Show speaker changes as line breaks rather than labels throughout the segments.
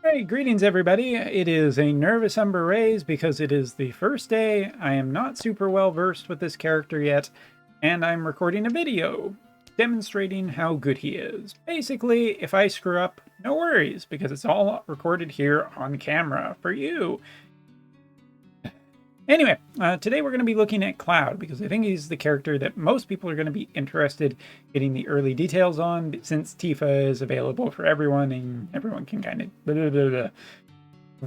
Hey, greetings everybody. It is a nervous Umber Rays because it is the first day. I am not super well versed with this character yet, and I'm recording a video demonstrating how good he is. Basically, if I screw up, no worries, because it's all recorded here on camera for you. Anyway, today we're going to be looking at Cloud, because I think he's the character that most people are going to be interested getting the early details on, since Tifa is available for everyone, and everyone can kind of blah, blah, blah, blah,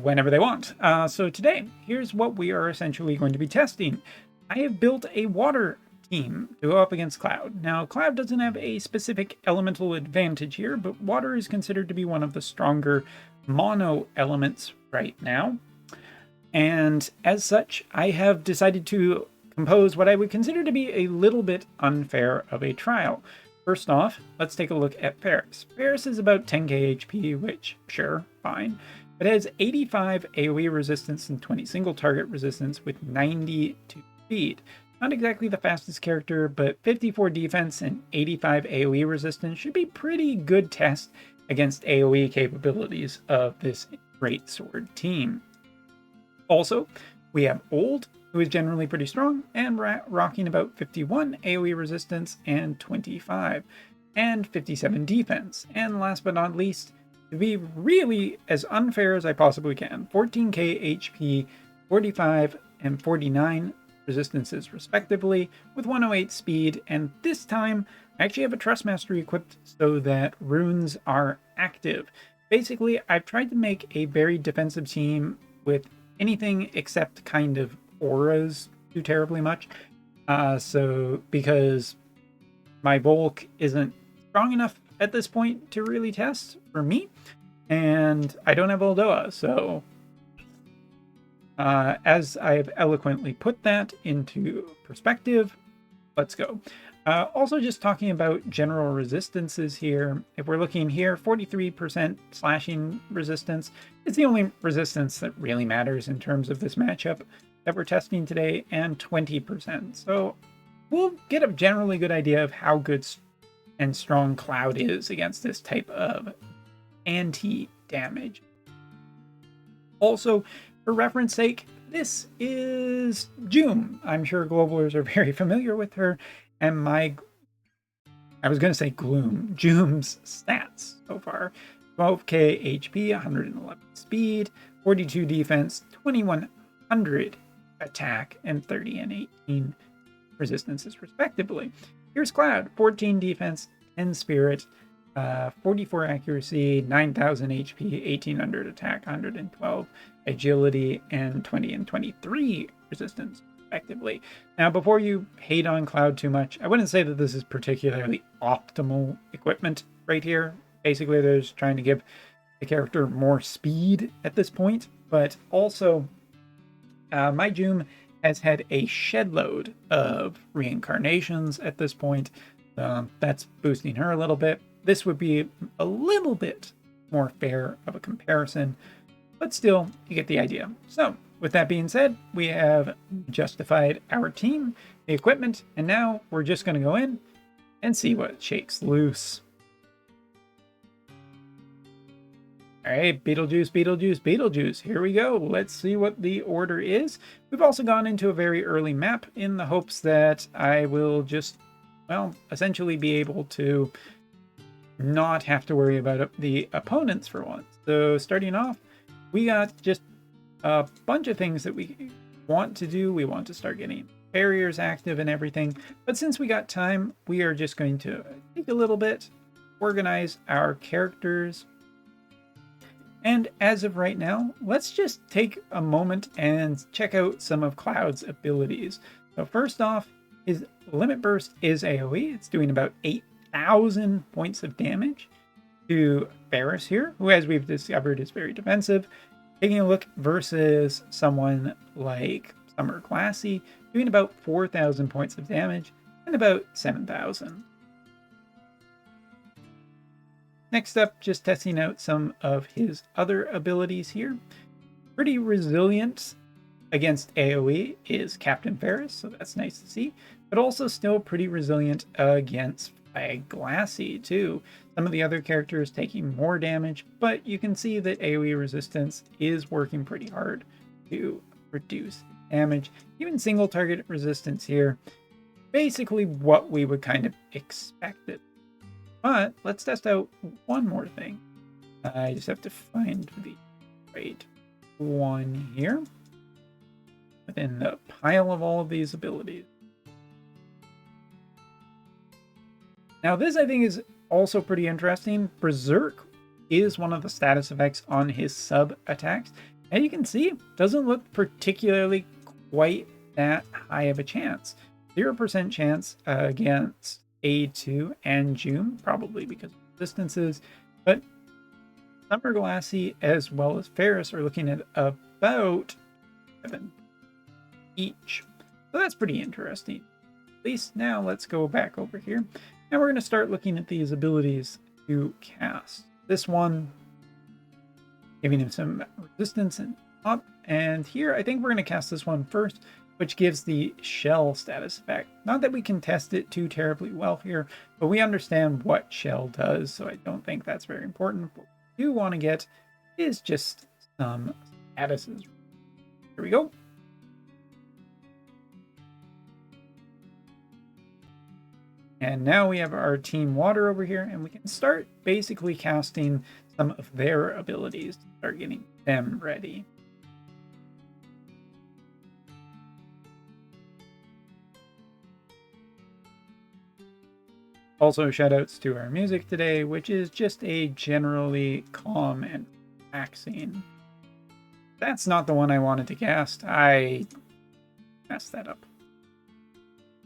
whenever they want. So today, here's what we are essentially going to be testing. I have built a water team to go up against Cloud. Now, Cloud doesn't have a specific elemental advantage here, but water is considered to be one of the stronger mono elements right now. And as such, I have decided to compose what I would consider to be a little bit unfair of a trial. First off, let's take a look at Paris. Paris is about 10k HP, which, sure, fine, but it has 85 AoE resistance and 20 single target resistance with 92 speed. Not exactly the fastest character, but 54 defense and 85 AoE resistance should be pretty good test against AoE capabilities of this great sword team. Also, we have Old, who is generally pretty strong, and rocking about 51 AoE resistance and 25, and 57 defense. And last but not least, to be really as unfair as I possibly can, 14k HP, 45 and 49 resistances respectively, with 108 speed, and this time I actually have a Trust Mastery equipped so that runes are active. Basically, I've tried to make a very defensive team with anything except kind of auras too terribly much. So because my bulk isn't strong enough at this point to really test for me, and I don't have Oldoa, so as I have eloquently put that into perspective, let's go. Also, just talking about general resistances here, if we're looking here, 43% slashing resistance is the only resistance that really matters in terms of this matchup that we're testing today, and 20%. So we'll get a generally good idea of how good and strong Cloud is against this type of anti-damage. Also, for reference sake, this is Joom. I'm sure Globalers are very familiar with her, and I was going to say Gloom, Joom's stats so far. 12k HP, 111 speed, 42 defense, 2100 attack, and 30 and 18 resistances respectively. Here's Cloud, 14 defense, 10 spirit, 44 accuracy, 9000 HP, 1800 attack, 112 agility, and 20 and 23 resistance respectively. Now, before you hate on Cloud too much, I wouldn't say that this is particularly optimal equipment right here. Basically, they're just trying to give the character more speed at this point, but also my Joom has had a shed load of reincarnations at this point. That's boosting her a little bit. This would be a little bit more fair of a comparison, but still, you get the idea. So, with that being said, we have justified our team, the equipment, and now we're just going to go in and see what shakes loose. All right, Beetlejuice, Beetlejuice, Beetlejuice. Here we go. Let's see what the order is. We've also gone into a very early map in the hopes that I will just, well, essentially be able to not have to worry about the opponents for once. So starting off, we got just a bunch of things that we want to do. We want to start getting barriers active and everything. But since we got time, we are just going to take a little bit, organize our characters. And as of right now, let's just take a moment and check out some of Cloud's abilities. So first off, his Limit Burst is AoE. It's doing about 8,000 points of damage to Ferris here, who, as we've discovered, is very defensive. Taking a look versus someone like Summer Glassy, doing about 4,000 points of damage and about 7,000. Next up, just testing out some of his other abilities here. Pretty resilient against AoE is Captain Ferris, so that's nice to see, but also still pretty resilient against by Glassy too. Some of the other characters taking more damage, but you can see that AoE resistance is working pretty hard to reduce damage. Even single target resistance here, basically what we would kind of expect it. But let's test out one more thing. I just have to find the right one here within the pile of all of these abilities. Now this I think is also pretty interesting. Berserk is one of the status effects on his sub attacks. And you can see, doesn't look particularly quite that high of a chance. 0% chance against A2 and June, probably because of distances. But Summer Glassy as well as Ferris are looking at about 7 each. So that's pretty interesting. At least now let's go back over here. Now we're going to start looking at these abilities to cast. This one, giving him some resistance and up. And here, I think we're going to cast this one first, which gives the shell status effect. Not that we can test it too terribly well here, but we understand what shell does, so I don't think that's very important. What we do want to get is just some statuses. Here we go. And now we have our Team Water over here, and we can start basically casting some of their abilities to start getting them ready. Also, shoutouts to our music today, which is just a generally calm and relaxing. That's not the one I wanted to cast. I messed that up.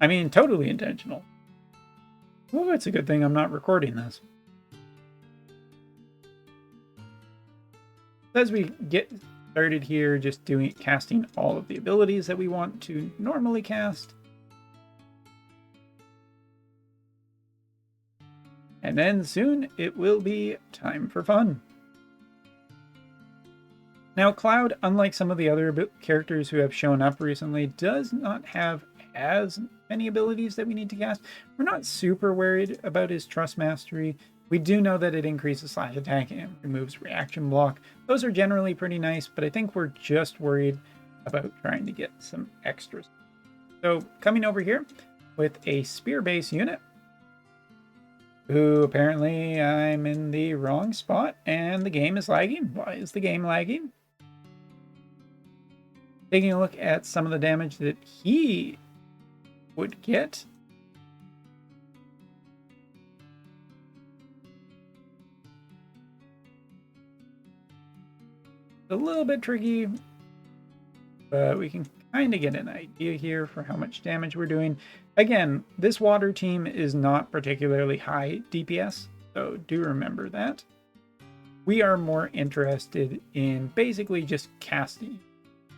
I mean, totally intentional. Well, it's a good thing I'm not recording this. As we get started here, just casting all of the abilities that we want to normally cast. And then soon it will be time for fun. Now, Cloud, unlike some of the other characters who have shown up recently, does not have as many abilities that we need to cast. We're not super worried about his Trust Mastery. We do know that it increases slash attack and removes reaction block. Those are generally pretty nice, but I think we're just worried about trying to get some extras. So coming over here with a spear base unit, who apparently I'm in the wrong spot and the game is lagging. Why is the game lagging? Taking a look at some of the damage that he would get. It's a little bit tricky, but we can kind of get an idea here for how much damage we're doing. Again, this water team is not particularly high DPS, so do remember that. We are more interested in basically just casting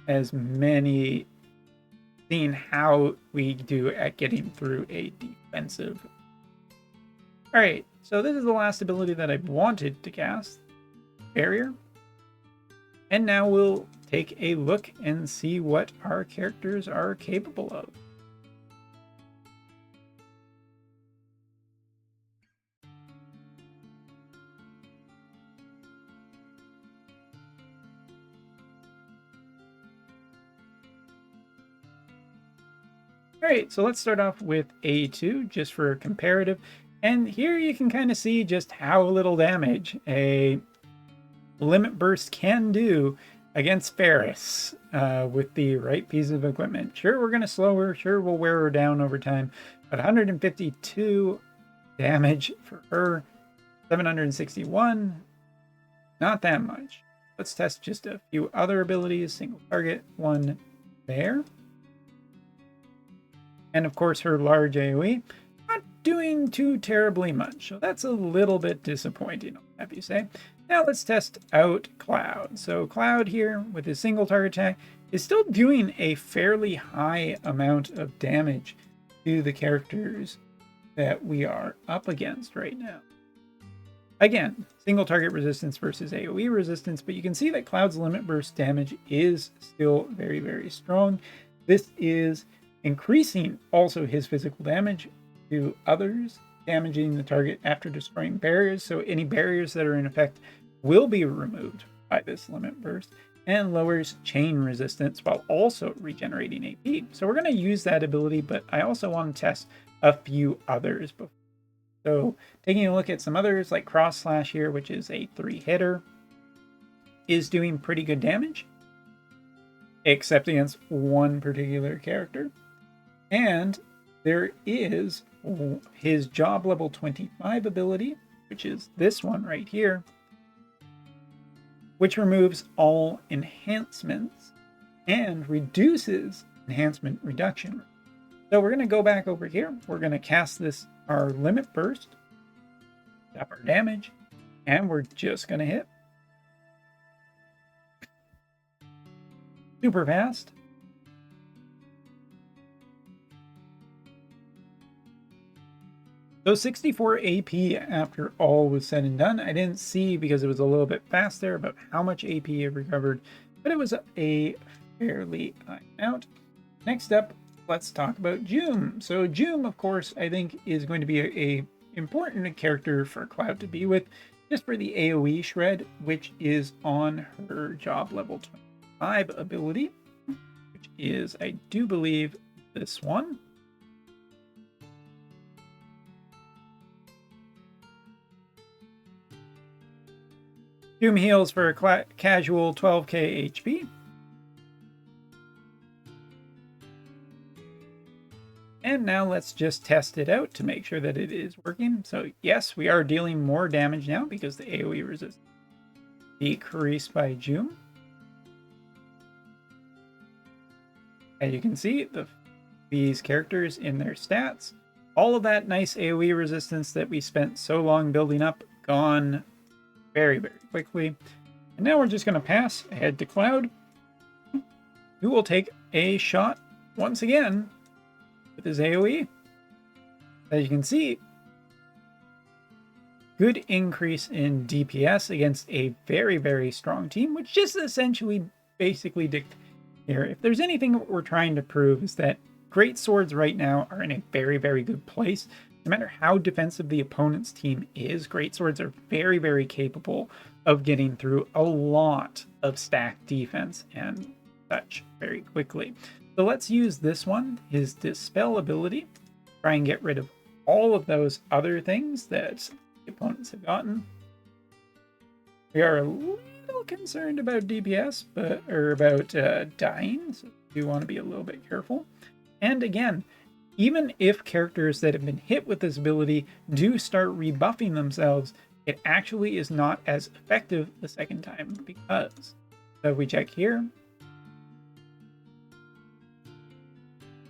as many, seeing how we do at getting through a defensive. Alright, so this is the last ability that I wanted to cast, Barrier. And now we'll take a look and see what our characters are capable of. Alright, so let's start off with A2, just for a comparative. And here you can kind of see just how little damage a Limit Burst can do against Ferris with the right piece of equipment. Sure, we're going to slow her. Sure, we'll wear her down over time. But 152 damage for her. 761. Not that much. Let's test just a few other abilities. Single target, one there. And of course her large AoE, not doing too terribly much. So that's a little bit disappointing, I'll have you say. Now let's test out Cloud. So Cloud here with his single target attack is still doing a fairly high amount of damage to the characters that we are up against right now. Again, single target resistance versus AoE resistance, but you can see that Cloud's limit burst damage is still very, very strong. This is increasing also his physical damage to others damaging the target after destroying barriers. So any barriers that are in effect will be removed by this limit burst, and lowers chain resistance while also regenerating AP. So we're going to use that ability, but I also want to test a few others before. So taking a look at some others like Cross Slash here, which is a 3-hitter, is doing pretty good damage, except against one particular character. And there is his job level 25 ability, which is this one right here, which removes all enhancements and reduces enhancement reduction. So we're going to go back over here. We're going to cast this, our limit burst, up our damage, and we're just going to hit. Super fast. So 64 AP after all was said and done. I didn't see, because it was a little bit fast there, about how much AP it recovered, but it was a fairly high amount. Next up, let's talk about Joom. So Joom, of course, I think is going to be a important character for Cloud to be with, just for the AoE shred, which is on her job level 25 ability, which is, I do believe, this one. Doom heals for a casual 12k HP. And now let's just test it out to make sure that it is working. So yes, we are dealing more damage now because the AoE resistance decreased by Joom. And you can see these characters in their stats. All of that nice AoE resistance that we spent so long building up, gone very, very quickly. And now we're just going to pass ahead to Cloud, who will take a shot once again with his AoE. As you can see, good increase in DPS against a very, very strong team, which just essentially basically dictates here. If there's anything we're trying to prove, is that great swords right now are in a very, very good place. No matter how defensive the opponent's team is, great swords are very, very capable of getting through a lot of stacked defense and such very quickly. So let's use this one, his Dispel ability, try and get rid of all of those other things that the opponents have gotten. We are a little concerned about DPS, or about dying, so we do want to be a little bit careful. And again, even if characters that have been hit with this ability do start rebuffing themselves, it actually is not as effective the second time, because, so if we check here,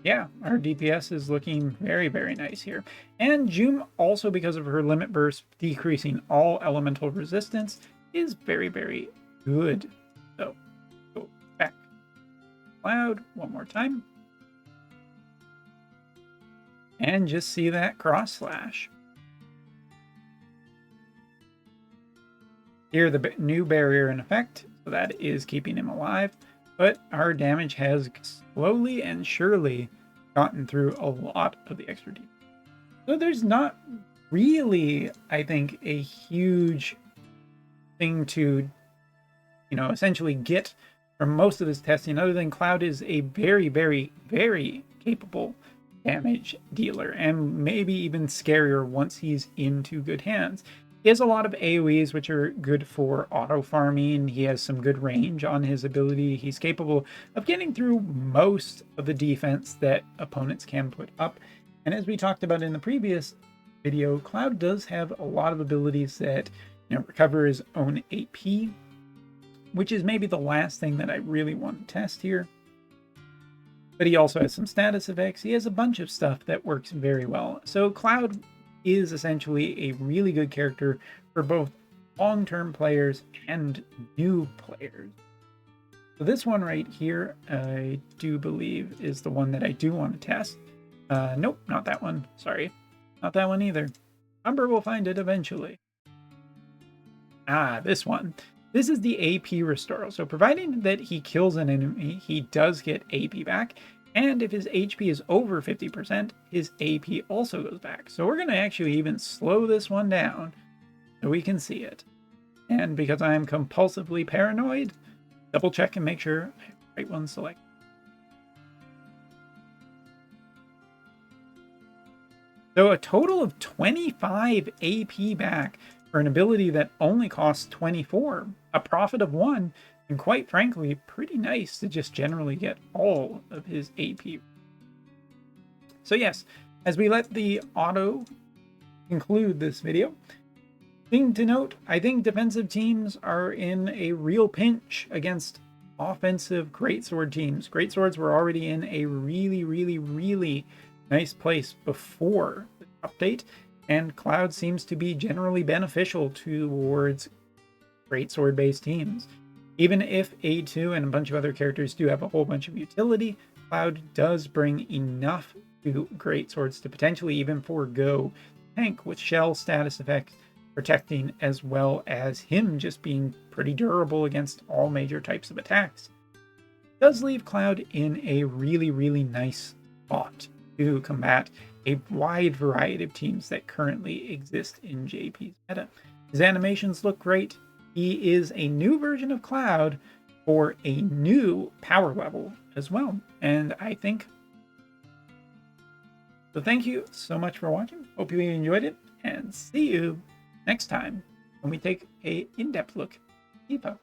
yeah, our DPS is looking very, very nice here. And Joom, also because of her limit burst decreasing all elemental resistance, is very, very good. So, go back. Cloud, one more time. And just see that cross slash. Here, the new barrier in effect, so that is keeping him alive. But our damage has slowly and surely gotten through a lot of the extra damage. So there's not really, I think, a huge thing to, essentially get from most of this testing, other than Cloud is a very, very, very capable damage dealer, and maybe even scarier once he's into good hands. He has a lot of AoEs, which are good for auto farming. He has some good range on his ability. He's capable of getting through most of the defense that opponents can put up. And as we talked about in the previous video, Cloud does have a lot of abilities that recover his own AP, which is maybe the last thing that I really want to test here. But he also has some status effects. He has a bunch of stuff that works very well. So Cloud is essentially a really good character for both long-term players and new players. So this one right here, I do believe is the one that I do want to test. Nope, not that one. Sorry. Not that one either. Umber will find it eventually. Ah, this one. This is the AP restore. So providing that he kills an enemy, he does get AP back. And if his HP is over 50%, his AP also goes back. So we're going to actually even slow this one down so we can see it. And because I'm compulsively paranoid, double check and make sure I have the right one selected. So a total of 25 AP back for an ability that only costs 24, a profit of 1, and quite frankly, pretty nice to just generally get all of his AP. So yes, as we let the auto conclude this video, thing to note, I think defensive teams are in a real pinch against offensive greatsword teams. Greatswords were already in a really nice place before the update, and Cloud seems to be generally beneficial towards greatsword based teams. Even if A2 and a bunch of other characters do have a whole bunch of utility, Cloud does bring enough to greatswords to potentially even forego tank with shell status effects protecting, as well as him just being pretty durable against all major types of attacks. It does leave Cloud in a really nice spot to combat a wide variety of teams that currently exist in JP's meta. His animations look great. He is a new version of Cloud for a new power level as well. And I think so. Thank you so much for watching. Hope you enjoyed it, and see you next time when we take a in-depth look at Tifa.